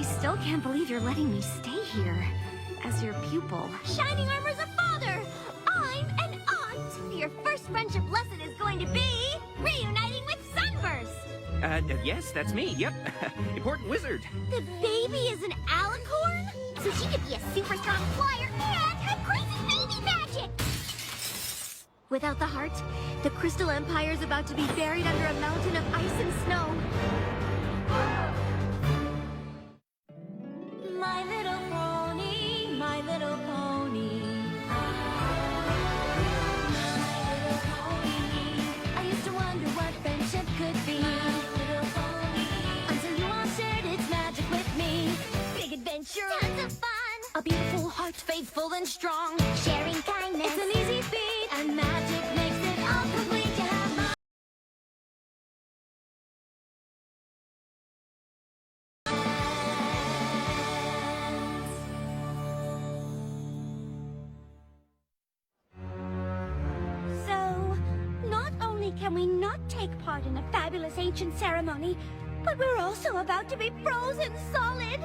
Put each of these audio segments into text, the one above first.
I still can't believe you're letting me stay here as your pupil. Shining Armor's a father! I'm an aunt! Your first friendship lesson is going to be reuniting with Sunburst! Yes, that's me, yep. Important wizard. The baby is an alicorn? So she could be a super strong flyer and have crazy baby magic! Without the heart, the Crystal Empire is about to be buried under a mountain of ice and snow. My little pony, my little pony. My little pony. I used to wonder what friendship could be. My little pony. Until you all shared its magic with me. Big adventure. Tons of fun. A beautiful heart, faithful and strong. Sharing kindness. It's an easy feat. And magic makes it all complete. You have my... So, not only can we not take part in a fabulous ancient ceremony, but we're also about to be frozen solid!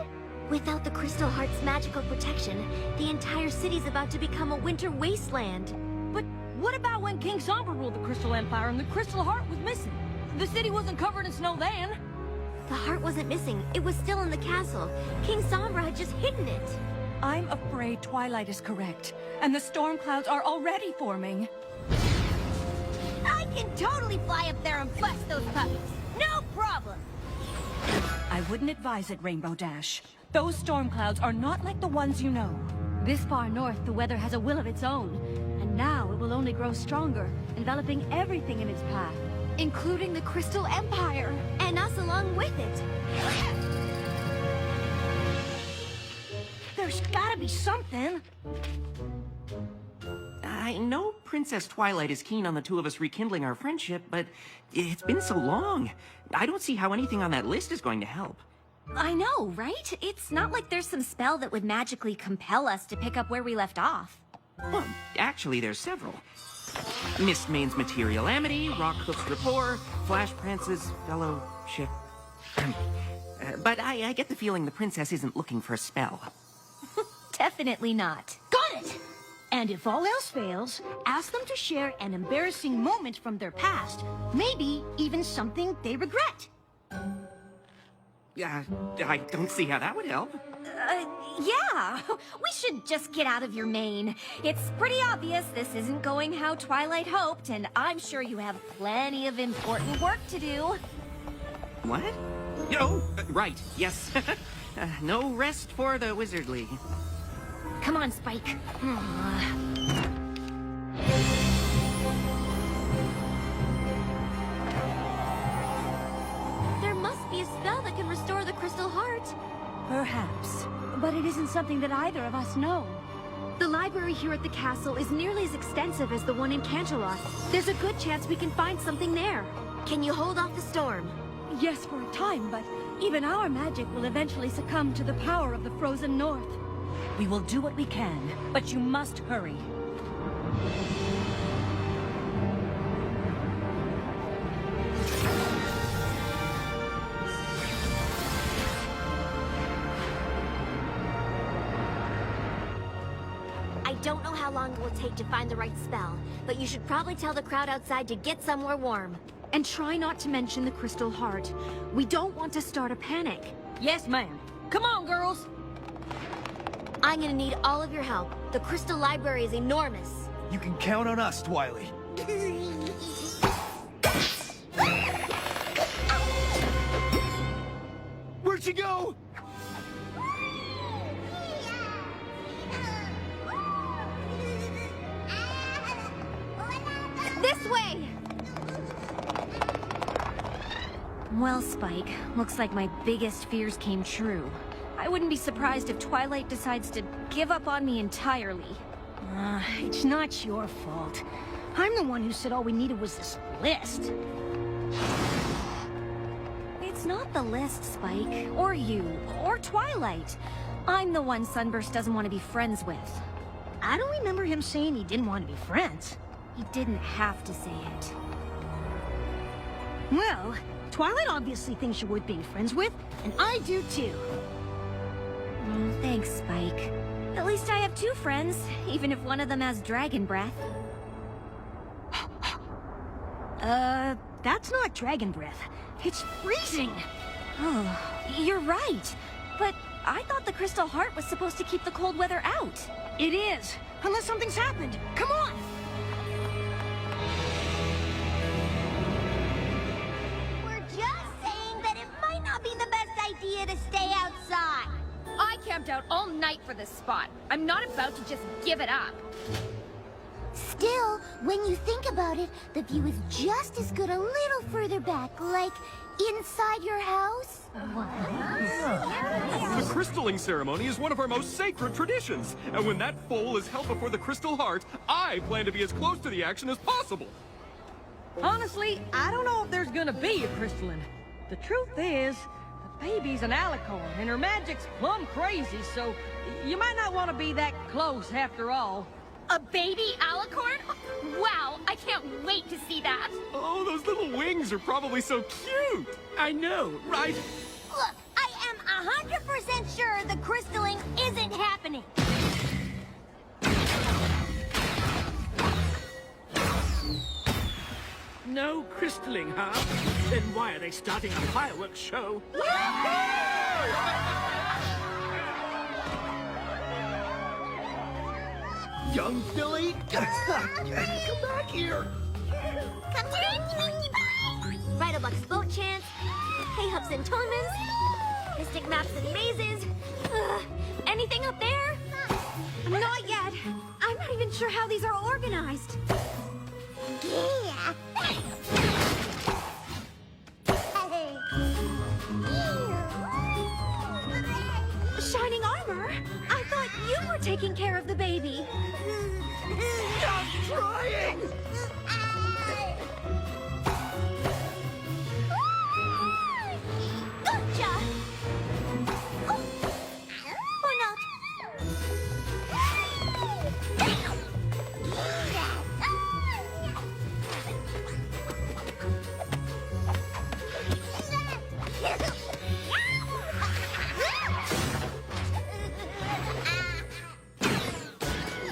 Without the Crystal Heart's magical protection, the entire city's about to become a winter wasteland. But what about when King Sombra ruled the Crystal Empire and the Crystal Heart was missing? The city wasn't covered in snow then. The heart wasn't missing. It was still in the castle. King Sombra had just hidden it. I'm afraid Twilight is correct, and the storm clouds are already forming. I can totally fly up there and bust those puppies! No problem! I wouldn't advise it, Rainbow Dash. Those storm clouds are not like the ones you know. This far north, the weather has a will of its own. And now it will only grow stronger, enveloping everything in its path. Including the Crystal Empire. And us along with it. There's gotta be something. I know Princess Twilight is keen on the two of us rekindling our friendship, but it's been so long. I don't see how anything on that list is going to help. I know, right? It's not like there's some spell that would magically compel us to pick up where we left off. Well, actually, there's several. Mist Main's Material Amity, Rockhoof's Rapport, Flash Prance's Fellowship. But I get the feeling the princess isn't looking for a spell. Definitely not. Got it! And if all else fails, ask them to share an embarrassing moment from their past. Maybe even something they regret. I don't see how that would help. Yeah. We should just get out of your mane. It's pretty obvious this isn't going how Twilight hoped, and I'm sure you have plenty of important work to do. What? Oh, right, yes. No rest for the Wizardly. Come on, Spike. There must be a spell that can restore the Crystal Heart. Perhaps. But it isn't something that either of us know. The library here at the castle is nearly as extensive as the one in Canterlot. There's a good chance we can find something there. Can you hold off the storm? Yes, for a time, but even our magic will eventually succumb to the power of the frozen north. We will do what we can, but you must hurry. I don't know how long it will take to find the right spell, but you should probably tell the crowd outside to get somewhere warm. And try not to mention the Crystal Heart. We don't want to start a panic. Yes, ma'am. Come on, girls! I'm gonna need all of your help. The Crystal Library is enormous. You can count on us, Twilight. Where'd she go? This way! Well, Spike, looks like my biggest fears came true. I wouldn't be surprised if Twilight decides to give up on me entirely. It's not your fault. I'm the one who said all we needed was this list. It's not the list, Spike, or you, or Twilight. I'm the one Sunburst doesn't want to be friends with. I don't remember him saying he didn't want to be friends. He didn't have to say it. Well, Twilight obviously thinks you're worth being friends with, and I do too. Thanks, Spike. At least I have two friends, even if one of them has dragon breath. That's not dragon breath. It's freezing. Oh, you're right. But I thought the Crystal Heart was supposed to keep the cold weather out. It is, unless something's happened. Come on! We're just saying that it might not be the best idea to stay outside. I camped out all night for this spot. I'm not about to just give it up. Still, when you think about it, the view is just as good a little further back, like inside your house. The crystalling ceremony is one of our most sacred traditions, and when that foal is held before the Crystal Heart, I plan to be as close to the action as possible. Honestly, I don't know if there's gonna be a crystalline. The truth is, the baby's an alicorn, and her magic's plumb crazy, so you might not want to be that close after all. A baby alicorn? Wow, I can't wait to see that. Oh, those little wings are probably so cute. I know, right? Look, I am 100% sure the crystalling isn't happening. No crystalling, huh? Then why are they starting a fireworks show? Young Billy! Come back here! Come to Ride-a-Buck's boat chance, hay hups and tournaments, mystic maps and mazes. Anything up there? Not yet. I'm not even sure how these are organized. Yeah. Shining armor? I thought you were taking care of the baby. Stop trying! Gotcha! Or not.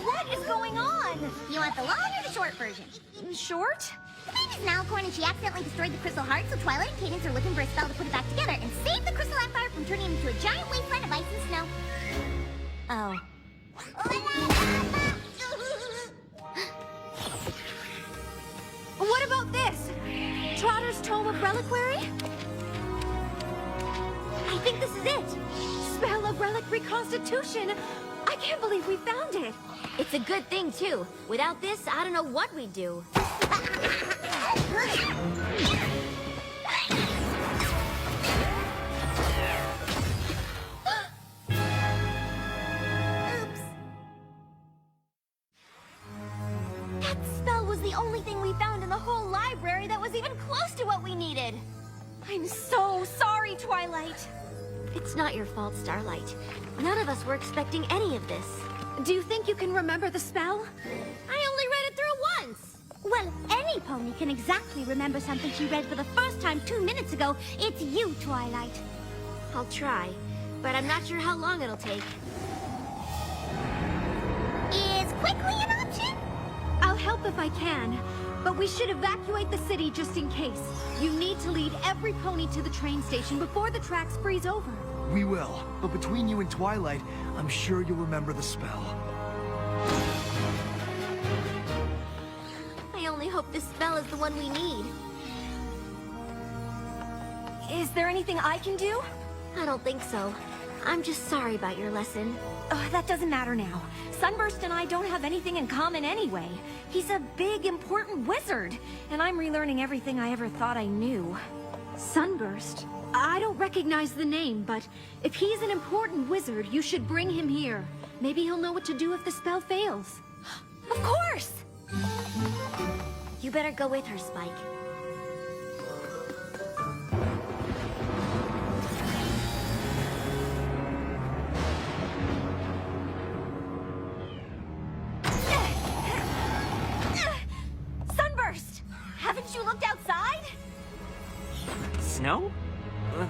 What is going on? You want the long or the short version? Short? The baby's an alicorn and she accidentally destroyed the Crystal Heart, so Twilight and Cadence are looking for a spell to put it back together and save the Crystal Empire from turning into a giant wasteland of ice and snow. Oh. What about this? Trotter's Tome of Reliquary? I think this is it. Spell of Relic Reconstitution. I can't believe we found it. It's a good thing, too. Without this, I don't know what we'd do. Oops. That spell was the only thing we found in the whole library that was even close to what we needed. I'm so sorry, Twilight. It's not your fault, Starlight. None of us were expecting any of this. Do you think you can remember the spell? I only read it through once. Well, any pony can exactly remember something she read for the first time 2 minutes ago. It's you, Twilight. I'll try, but I'm not sure how long it'll take. Is quickly an option? I'll help if I can, but we should evacuate the city just in case. You need to lead every pony to the train station before the tracks freeze over. We will, but between you and Twilight, I'm sure you'll remember the spell. I only hope this spell is the one we need. Is there anything I can do? I don't think so. I'm just sorry about your lesson. That doesn't matter now. Sunburst and I don't have anything in common anyway. He's a big, important wizard, and I'm relearning everything I ever thought I knew. Sunburst? I don't recognize the name, but if he's an important wizard, you should bring him here. Maybe he'll know what to do if the spell fails. Of course! You better go with her, Spike. Sunburst! Haven't you looked outside? Snow?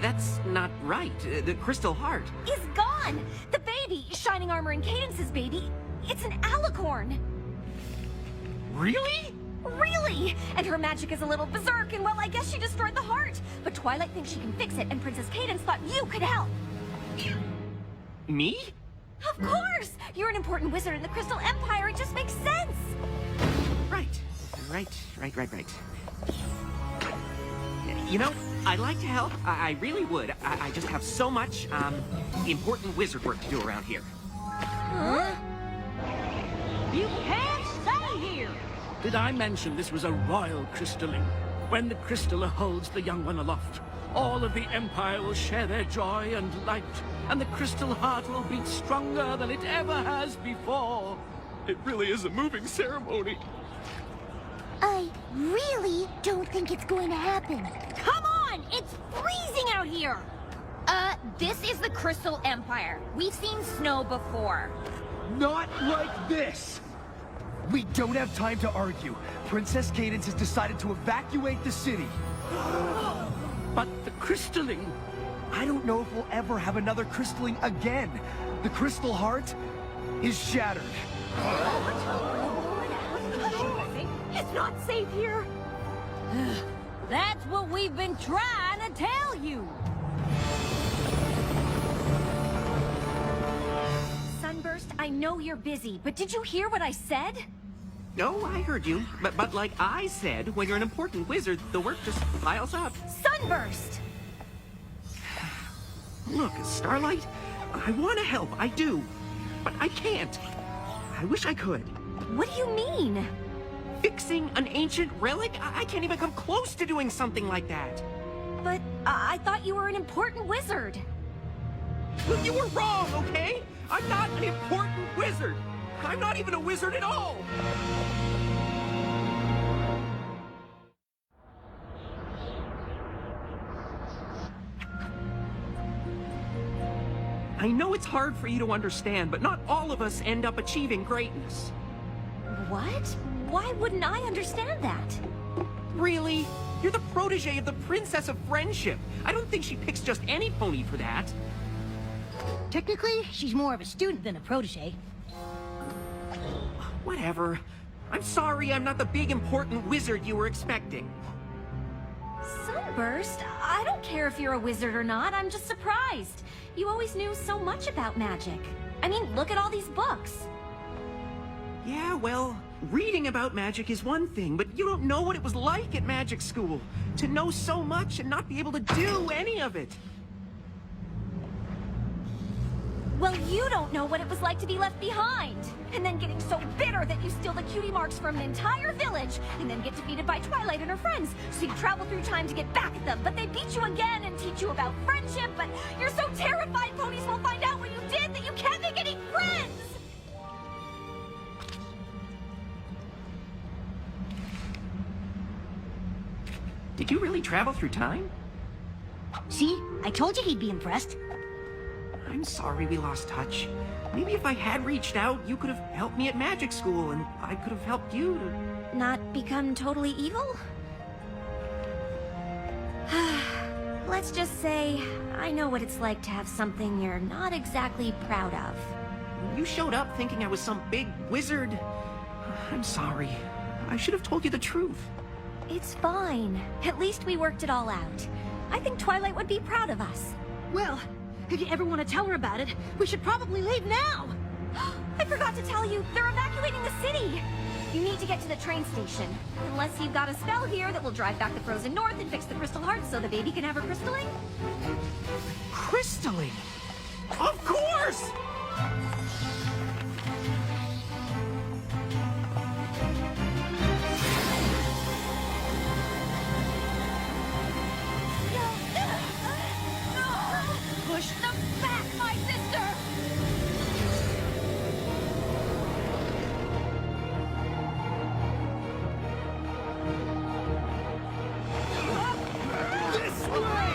That's not right. The crystal heart. Is gone! The baby, Shining Armor and Cadence's baby, it's an alicorn! Really? Really! And her magic is a little berserk, and well, I guess she destroyed the heart. But Twilight thinks she can fix it, and Princess Cadence thought you could help. Me? Of course! You're an important wizard in the Crystal Empire, it just makes sense! Right. You know, I'd like to help. I really would. I just have so much, important wizard work to do around here. Huh? You can't stay here! Did I mention this was a royal crystalling? When the crystaller holds the young one aloft, all of the Empire will share their joy and light, and the crystal heart will beat stronger than it ever has before. It really is a moving ceremony. I really don't think it's going to happen. Come on! It's freezing out here! This is the Crystal Empire. We've seen snow before. Not like this! We don't have time to argue. Princess Cadence has decided to evacuate the city. But the crystalling... I don't know if we'll ever have another crystalling again. The crystal heart is shattered. It's not safe here! That's what we've been trying to tell you! Sunburst, I know you're busy, but did you hear what I said? Oh, I heard you. But like I said, when you're an important wizard, the work just piles up. Sunburst! Look, Starlight, I want to help, I do. But I can't. I wish I could. What do you mean? Fixing an ancient relic? I can't even come close to doing something like that. But I thought you were an important wizard. Well, you were wrong, okay? I'm not an important wizard. I'm not even a wizard at all. I know it's hard for you to understand, but not all of us end up achieving greatness. What? Why wouldn't I understand that? Really? You're the protege of the Princess of Friendship. I don't think she picks just any pony for that. Technically, she's more of a student than a protege. Whatever. I'm sorry I'm not the big important wizard you were expecting. Sunburst? I don't care if you're a wizard or not, I'm just surprised. You always knew so much about magic. I mean, look at all these books. Yeah, well, reading about magic is one thing, but you don't know what it was like at magic school. To know so much and not be able to do any of it. Well, you don't know what it was like to be left behind. And then getting so bitter that you steal the cutie marks from an entire village, and then get defeated by Twilight and her friends. So you travel through time to get back at them, but they beat you again and teach you about friendship, but you're so terrified ponies will find out what you did that you can't make any friends! Did you really travel through time? See? I told you he'd be impressed. I'm sorry we lost touch. Maybe if I had reached out, you could have helped me at magic school, and I could have helped you to... Not become totally evil? Let's just say, I know what it's like to have something you're not exactly proud of. You showed up thinking I was some big wizard. I'm sorry. I should have told you the truth. It's fine. At least we worked it all out. I think Twilight would be proud of us. Well, if you ever want to tell her about it, we should probably leave now. I forgot to tell you, they're evacuating the city! You need to get to the train station. Unless you've got a spell here that will drive back the frozen north and fix the crystal heart so the baby can have her crystalling? Crystalling? Of course! Push them back, my sister! This way!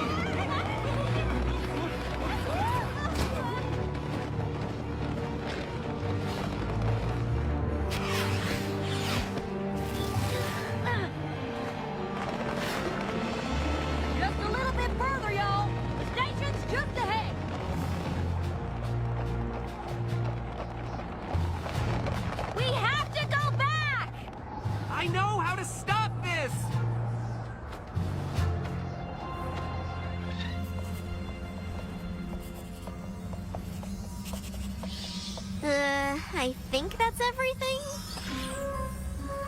I think that's everything.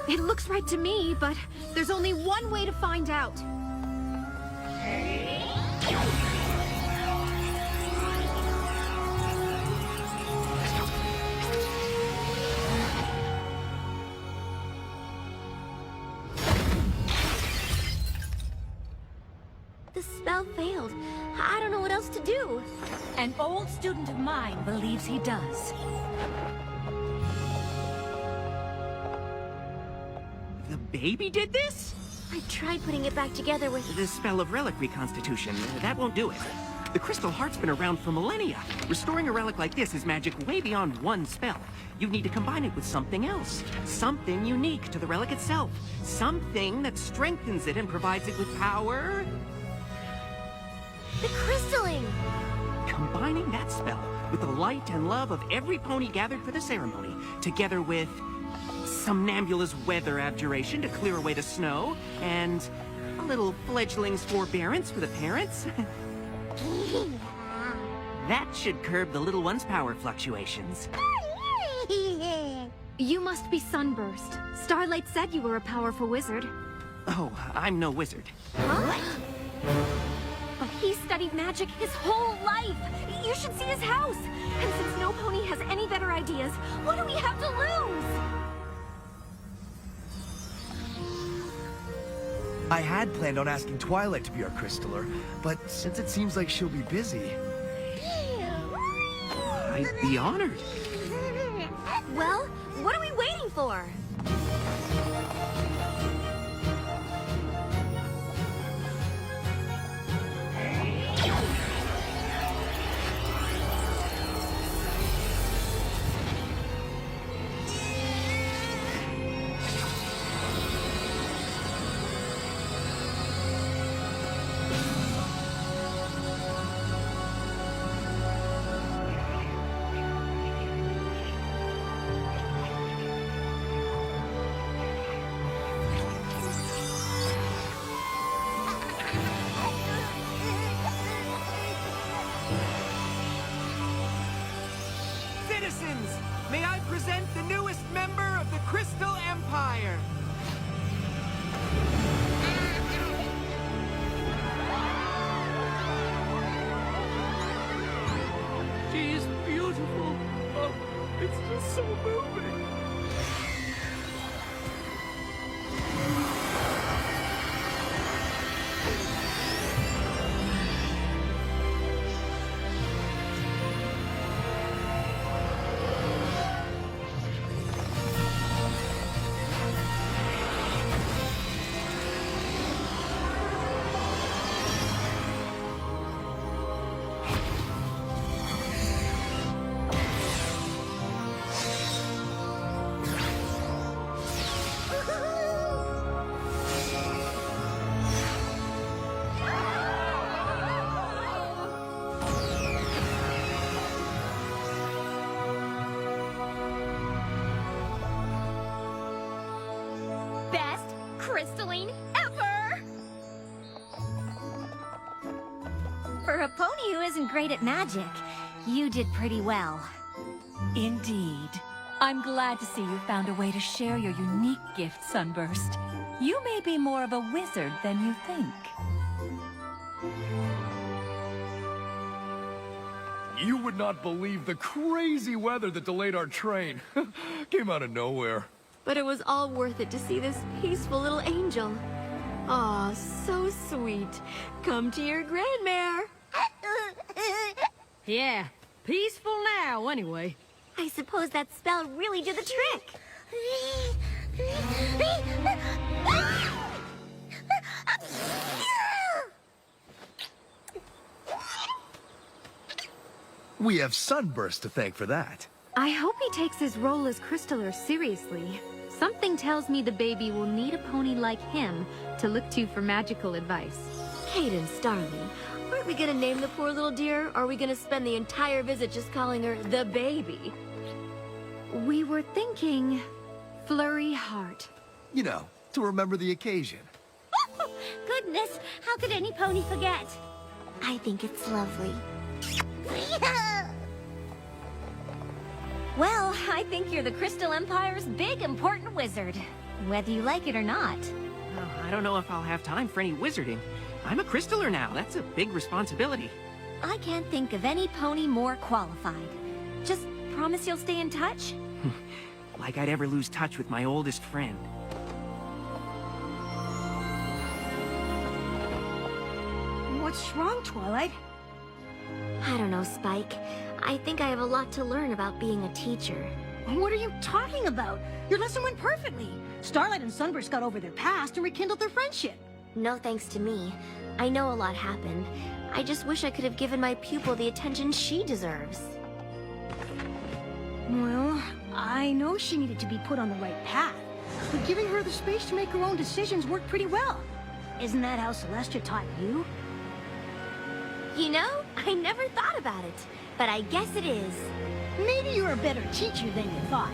It looks right to me, but there's only one way to find out. The spell failed. I don't know what else to do. An old student of mine believes he does. The baby did this? I tried putting it back together with... The spell of relic reconstitution. That won't do it. The crystal heart's been around for millennia. Restoring a relic like this is magic way beyond one spell. You need to combine it with something else. Something unique to the relic itself. Something that strengthens it and provides it with power. The crystalling! Combining that spell with the light and love of every pony gathered for the ceremony, together with Somnambula's weather abjuration to clear away the snow, and a little fledgling's forbearance for the parents. That should curb the little one's power fluctuations. You must be Sunburst. Starlight said you were a powerful wizard. Oh, I'm no wizard. But he studied magic his whole life. You should see his house. And since no pony has any better ideas, what do we have to lose? I had planned on asking Twilight to be our crystaller, but since it seems like she'll be busy... I'd be honored. Well, what are we waiting for? Citizens, may I present the newest member of the Crystal Empire? She's beautiful. Oh, it's just so moving. Best crystalline ever! For a pony who isn't great at magic, you did pretty well. Indeed. I'm glad to see you found a way to share your unique gift, Sunburst. You may be more of a wizard than you think. You would not believe the crazy weather that delayed our train. Came out of nowhere. But it was all worth it to see this peaceful little angel. Aw, so sweet. Come to your grandmare. Yeah, peaceful now, anyway. I suppose that spell really did the trick. We have Sunburst to thank for that. I hope he takes his role as crystaller seriously. Something tells me the baby will need a pony like him to look to for magical advice. Cadence, darling, aren't we gonna name the poor little dear, or are we gonna spend the entire visit just calling her the baby? We were thinking Flurry Heart. You know, to remember the occasion. Goodness, how could any pony forget? I think it's lovely. Well, I think you're the Crystal Empire's big, important wizard. Whether you like it or not. Oh, I don't know if I'll have time for any wizarding. I'm a crystaller now. That's a big responsibility. I can't think of any pony more qualified. Just promise you'll stay in touch? Like I'd ever lose touch with my oldest friend. What's wrong, Twilight? I don't know, Spike. I think I have a lot to learn about being a teacher. What are you talking about? Your lesson went perfectly. Starlight and Sunburst got over their past and rekindled their friendship. No thanks to me. I know a lot happened. I just wish I could have given my pupil the attention she deserves. Well, I know she needed to be put on the right path, but giving her the space to make her own decisions worked pretty well. Isn't that how Celestia taught you? You know, I never thought about it, but I guess it is. Maybe you're a better teacher than you thought.